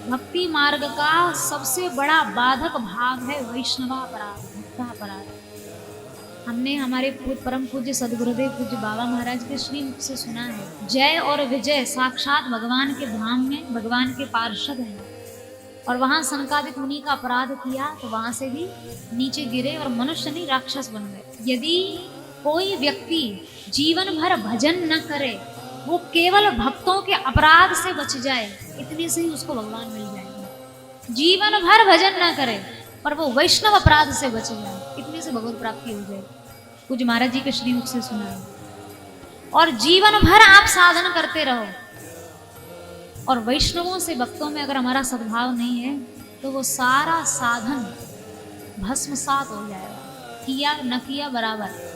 भक्ति मार्ग का सबसे बड़ा बाधक भाग है वैष्णवापराध, भक्तापराध। हमने हमारे परम पूज्य सदगुरुदेव पूज्य बाबा महाराज के श्री मुख से सुना है, जय और विजय साक्षात भगवान के धाम में भगवान के पार्षद हैं। और वहां सनकादिक मुनि का अपराध किया तो वहां से भी नीचे गिरे और मनुष्य नहीं राक्षस बन गए। यदि कोई व्यक्ति जीवन भर भजन न करे, वो केवल भक्तों के अपराध से बच जाए, इतने से ही उसको भगवान मिल जाएगा। जीवन भर भजन न करे पर वो वैष्णव अपराध से बच जाए, इतने से भगवत प्राप्ति हो जाए। पूज्य महाराज जी के श्रीमुख से सुना है। और जीवन भर आप साधन करते रहो और वैष्णवों से भक्तों में अगर हमारा सद्भाव नहीं है तो वो सारा साधन भस्मसात हो जाएगा, किया न किया बराबर।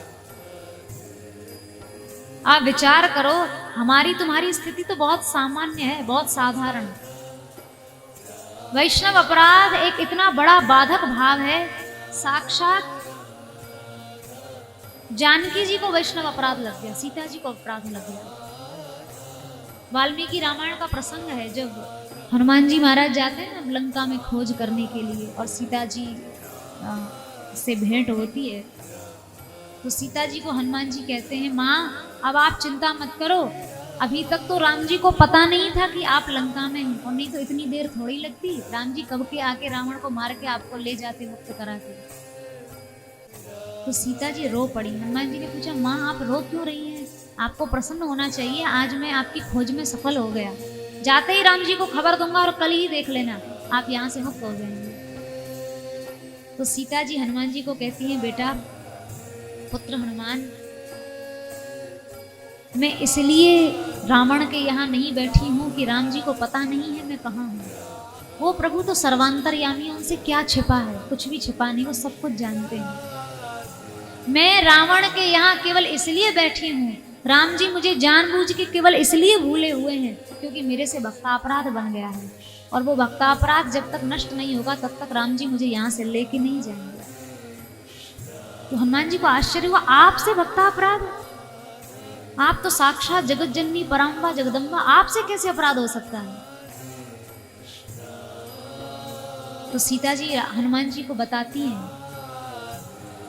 आप विचार करो, हमारी तुम्हारी स्थिति तो बहुत सामान्य है, बहुत साधारण। वैष्णव अपराध एक इतना बड़ा बाधक भाव है। साक्षात जानकी जी को वैष्णव अपराध लग गया, सीता जी को अपराध लग गया। वाल्मीकि रामायण का प्रसंग है, जब हनुमान जी महाराज जाते हैं ना लंका में खोज करने के लिए और सीता जी से भेंट होती है, तो सीता जी को हनुमान जी कहते हैं, माँ अब आप चिंता मत करो, अभी तक तो राम जी को पता नहीं था कि आप लंका में हैं, और नहीं तो इतनी देर थोड़ी लगती, राम जी कब के आके रावण को मार के आपको ले जाते मुक्त करा के। तो सीता जी रो पड़ी। हनुमान जी ने पूछा, माँ आप रो क्यों रही हैं? आपको प्रसन्न होना चाहिए, आज मैं आपकी खोज में सफल हो गया, जाते ही राम जी को खबर दूंगा और कल ही देख लेना आप यहाँ से मुक्त हो जाएंगे। तो सीता जी हनुमान जी को कहती हैं, बेटा पुत्र हनुमान, मैं इसलिए रावण के यहाँ नहीं बैठी हूँ कि राम जी को पता नहीं है मैं कहाँ हूँ। वो प्रभु तो सर्वांतरयामी, उनसे क्या छिपा है? कुछ भी छिपा नहीं, वो सब कुछ जानते हैं। मैं रावण के यहाँ केवल इसलिए बैठी हूँ, राम जी मुझे जानबूझ के केवल इसलिए भूले हुए हैं क्योंकि मेरे से भक्तापराध बन गया है, और वो भक्तापराध जब तक नष्ट नहीं होगा तब तक राम जी मुझे यहाँ से लेके नहीं जाएंगे। तो हनुमान जी को आश्चर्य हुआ, आपसे भक्तापराध? आप तो साक्षात जगत जननी पराम्बा जगदम्बा, आपसे कैसे अपराध हो सकता है? तो सीता जी हनुमान जी को बताती हैं,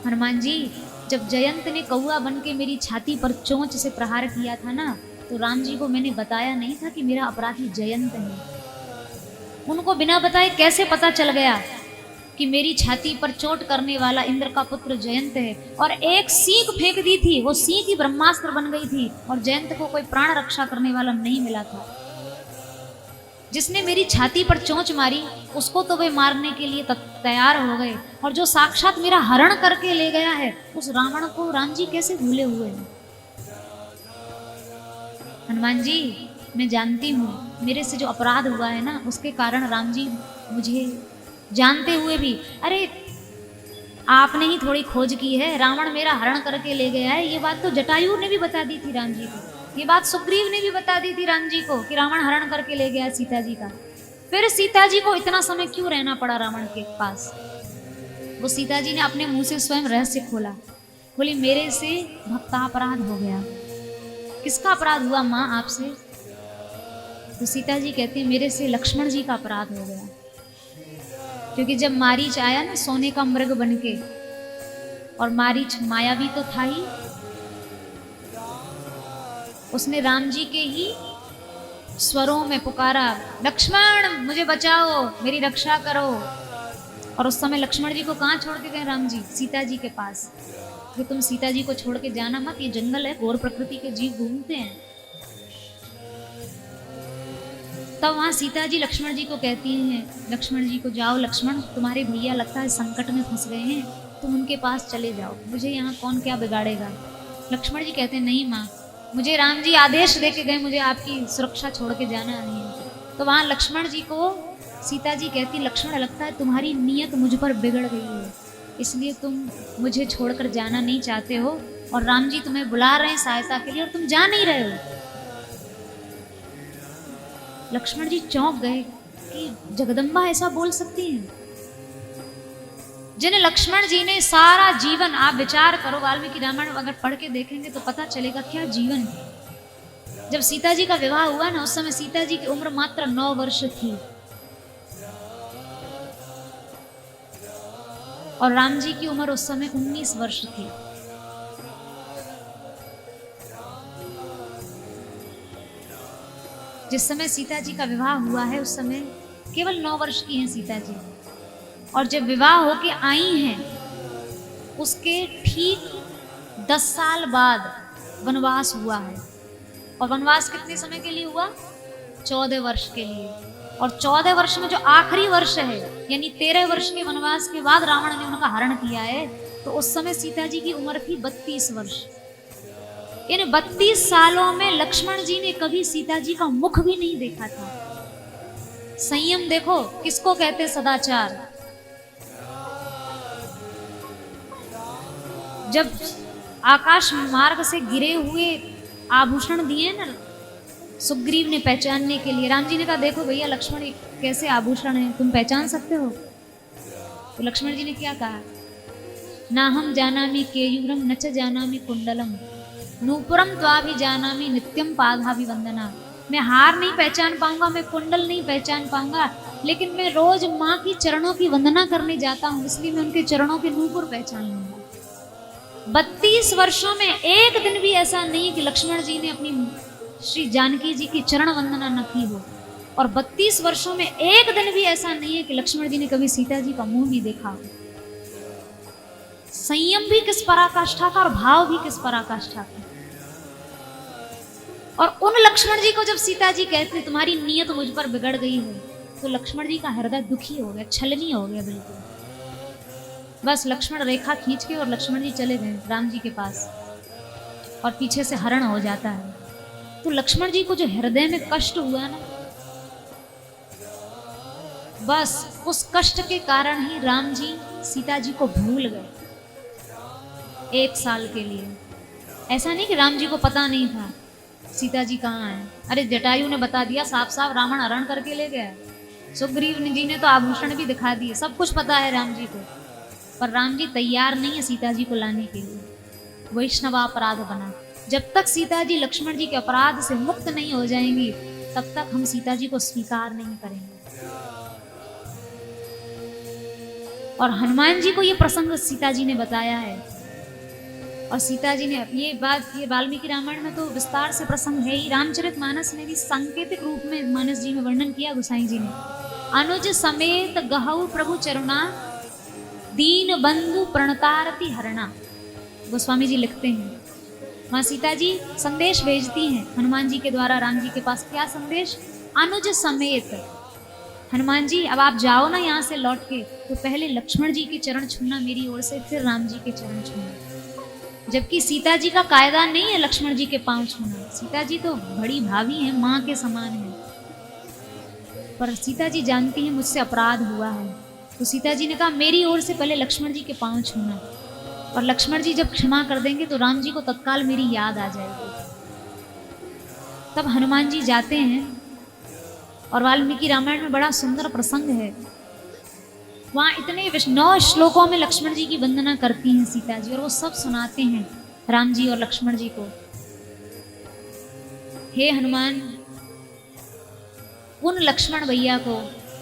हनुमान जी जब जयंत ने कौआ बन के मेरी छाती पर चोंच से प्रहार किया था ना, तो राम जी को मैंने बताया नहीं था कि मेरा अपराधी जयंत है। उनको बिना बताए कैसे पता चल गया कि मेरी छाती पर चोट करने वाला इंद्र का पुत्र जयंत है? और एक सीख फेंक दी थी, वो सीख ही ब्रह्मास्त्र बन गई थी, और जयंत को कोई प्राण रक्षा करने वाला नहीं मिला था। जिसने मेरी छाती पर चोंच मारी उसको तो वे मारने के लिए तैयार हो गए, और जो साक्षात मेरा हरण करके ले गया है उस रावण को राम जी कैसे भूले हुए हैं? हनुमान जी मैं जानती हूँ मेरे से जो अपराध हुआ है ना, उसके कारण राम जी मुझे जानते हुए भी, अरे आपने ही थोड़ी खोज की है, रावण मेरा हरण करके ले गया है, ये बात तो जटायु ने भी बता दी थी राम जी को, ये बात सुग्रीव ने भी बता दी थी राम जी को कि रावण हरण करके ले गया सीता जी का। फिर सीता जी को इतना समय क्यों रहना पड़ा रावण के पास? वो सीता जी ने अपने मुंह से स्वयं रहस्य खोला, बोली मेरे से भक्तापराध हो गया। किसका अपराध हुआ माँ आपसे? तो सीता जी कहती है, मेरे से लक्ष्मण जी का अपराध हो गया, क्योंकि जब मारीच आया ना सोने का मृग बनके, और मारीच मायावी तो था ही, उसने राम जी के ही स्वरों में पुकारा, लक्ष्मण मुझे बचाओ, मेरी रक्षा करो। और उस समय लक्ष्मण जी को कहाँ छोड़ के गए राम जी? सीता जी के पास, कि तुम सीता जी को छोड़ के जाना मत, ये जंगल है, घोर प्रकृति के जीव घूमते हैं। तब वहां सीता जी लक्ष्मण जी को कहती हैं, लक्ष्मण जी को, जाओ लक्ष्मण तुम्हारे भैया लगता है संकट में फंस गए हैं, तुम उनके पास चले जाओ, मुझे यहाँ कौन क्या बिगाड़ेगा। लक्ष्मण जी कहते हैं, नहीं माँ, मुझे राम जी आदेश दे के गए, मुझे आपकी सुरक्षा छोड़ के जाना नहीं है। तो वहां लक्ष्मण जी को सीता जी कहती, लक्ष्मण लगता है तुम्हारी नीयत मुझ पर बिगड़ गई है, इसलिए तुम मुझे छोड़कर जाना नहीं चाहते हो, और राम जी तुम्हें बुला रहे हैं सहायता के लिए और तुम जा नहीं रहे हो। लक्ष्मण जी चौंक गए कि जगदम्बा ऐसा बोल सकती हैं? जिन लक्ष्मण जी ने सारा जीवन, आप विचार करो, वाल्मीकि रामायण अगर पढ़ के देखेंगे तो पता चलेगा क्या जीवन है। जब सीता जी का विवाह हुआ ना, उस समय सीता जी की उम्र मात्र 9 वर्ष थी, और राम जी की उम्र उस समय 19 वर्ष थी। जिस समय सीता जी का विवाह हुआ है उस समय केवल 9 वर्ष की हैं सीता जी, और जब विवाह होके आई हैं उसके ठीक 10 साल बाद वनवास हुआ है। और वनवास कितने समय के लिए हुआ? 14 वर्ष के लिए। और 14 वर्ष में जो आखिरी वर्ष है, यानी 13 वर्ष के वनवास के बाद रावण ने उनका हरण किया है, तो उस समय सीता जी की उम्र थी 32 वर्ष। इन 32 सालों में लक्ष्मण जी ने कभी सीता जी का मुख भी नहीं देखा था। संयम देखो किसको कहते सदाचार। जब आकाश मार्ग से गिरे हुए आभूषण दिए ना सुग्रीव ने पहचानने के लिए, राम जी ने कहा देखो भैया लक्ष्मण कैसे आभूषण है, तुम पहचान सकते हो? तो लक्ष्मण जी ने क्या कहा? ना हम जानामि केयूरम न च जानामि कुंडलम नूपुरम त्वाभि जानामि नित्यम पादाभिवंदना। मैं हार नहीं पहचान पाऊंगा, मैं कुंडल नहीं पहचान पाऊंगा, लेकिन मैं रोज माँ की चरणों की वंदना करने जाता हूँ, इसलिए मैं उनके चरणों के नूपुर पहचान लूंगा। 32 वर्षों में एक दिन भी ऐसा नहीं कि लक्ष्मण जी ने अपनी श्री जानकी जी की चरण वंदना न की हो। और 32 वर्षों में एक दिन भी ऐसा नहीं है कि लक्ष्मण जी ने कभी सीता जी का मुंह भी देखा हो। संयम भी किस पराकाष्ठा का और भाव भी किस पराकाष्ठा का। और उन लक्ष्मण जी को जब सीता जी कहते तुम्हारी नीयत मुझ पर बिगड़ गई है, तो लक्ष्मण जी का हृदय दुखी हो गया, छलनी हो गया बिल्कुल। बस लक्ष्मण रेखा खींच के और लक्ष्मण जी चले गए राम जी के पास, और पीछे से हरण हो जाता है। तो लक्ष्मण जी को जो हृदय में कष्ट हुआ ना, बस उस कष्ट के कारण ही राम जी सीता जी को भूल गए 1 साल के लिए। ऐसा नहीं कि राम जी को पता नहीं था सीता जी कहाँ है। अरे जटायु ने बता दिया साफ साफ, रावण हरण करके ले गया। सुग्रीव जी ने तो आभूषण भी दिखा दिए, सब कुछ पता है राम जी को, पर राम जी तैयार नहीं है सीता जी को लाने के लिए। वैष्णव अपराध बना। जब तक सीता जी लक्ष्मण जी के अपराध से मुक्त नहीं हो जाएंगी, तब तक हम सीता जी को स्वीकार नहीं करेंगे। और हनुमान जी को ये प्रसंग सीता जी ने बताया है, और सीता जी ने ये बात, ये वाल्मीकि रामायण में तो विस्तार से प्रसंग है ही, रामचरितमानस में भी सांकेतिक रूप में मानस जी में वर्णन किया गोसाई जी ने। अनुज समेत गहऊ प्रभु चरुणा दीन बंधु प्रणतारति हरणा। गोस्वामी जी लिखते हैं वहां सीता जी संदेश भेजती हैं हनुमान जी के द्वारा राम जी के पास। क्या संदेश? अनुज समेत, हनुमान जी अब आप जाओ ना यहाँ से लौट के, तो पहले लक्ष्मण जी के चरण छूना मेरी ओर से, फिर राम जी के चरण छूना। जबकि सीता जी का कायदा नहीं है लक्ष्मण जी के पांव छूना। सीता जी तो बड़ी भाभी है, माँ के समान है, पर सीता जी जानती है मुझसे अपराध हुआ है, तो सीता जी ने कहा मेरी ओर से पहले लक्ष्मण जी के पांव छूना। और लक्ष्मण जी जब क्षमा कर देंगे तो राम जी को तत्काल मेरी याद आ जाएगी। तब हनुमान जी जाते हैं, और वाल्मीकि रामायण में बड़ा सुंदर प्रसंग है। वहां इतने 9 श्लोकों में लक्ष्मण जी की वंदना करती हैं सीता जी, और वो सब सुनाते हैं राम जी और लक्ष्मण जी को। हे हनुमान, उन लक्ष्मण भैया को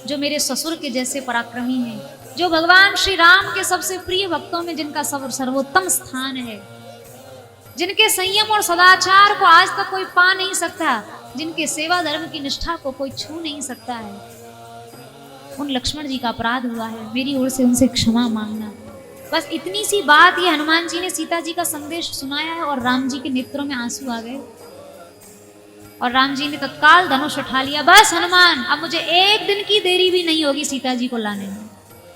जो मेरे ससुर के जैसे पराक्रमी हैं, जो भगवान श्री राम के सबसे प्रिय भक्तों में जिनका सर्वोत्तम स्थान है, जिनके संयम और सदाचार को आज तक कोई पा नहीं सकता, जिनके सेवा धर्म की निष्ठा को कोई छू नहीं सकता है, उन लक्ष्मण जी का अपराध हुआ है, मेरी ओर से उनसे क्षमा मांगना। बस इतनी सी बात ये हनुमान जी ने सीता जी का संदेश सुनाया है, और राम जी के नेत्रों में आंसू आ गए, और राम जी ने तत्काल धनुष उठा लिया। बस हनुमान, अब मुझे एक दिन की देरी भी नहीं होगी सीता जी को लाने में।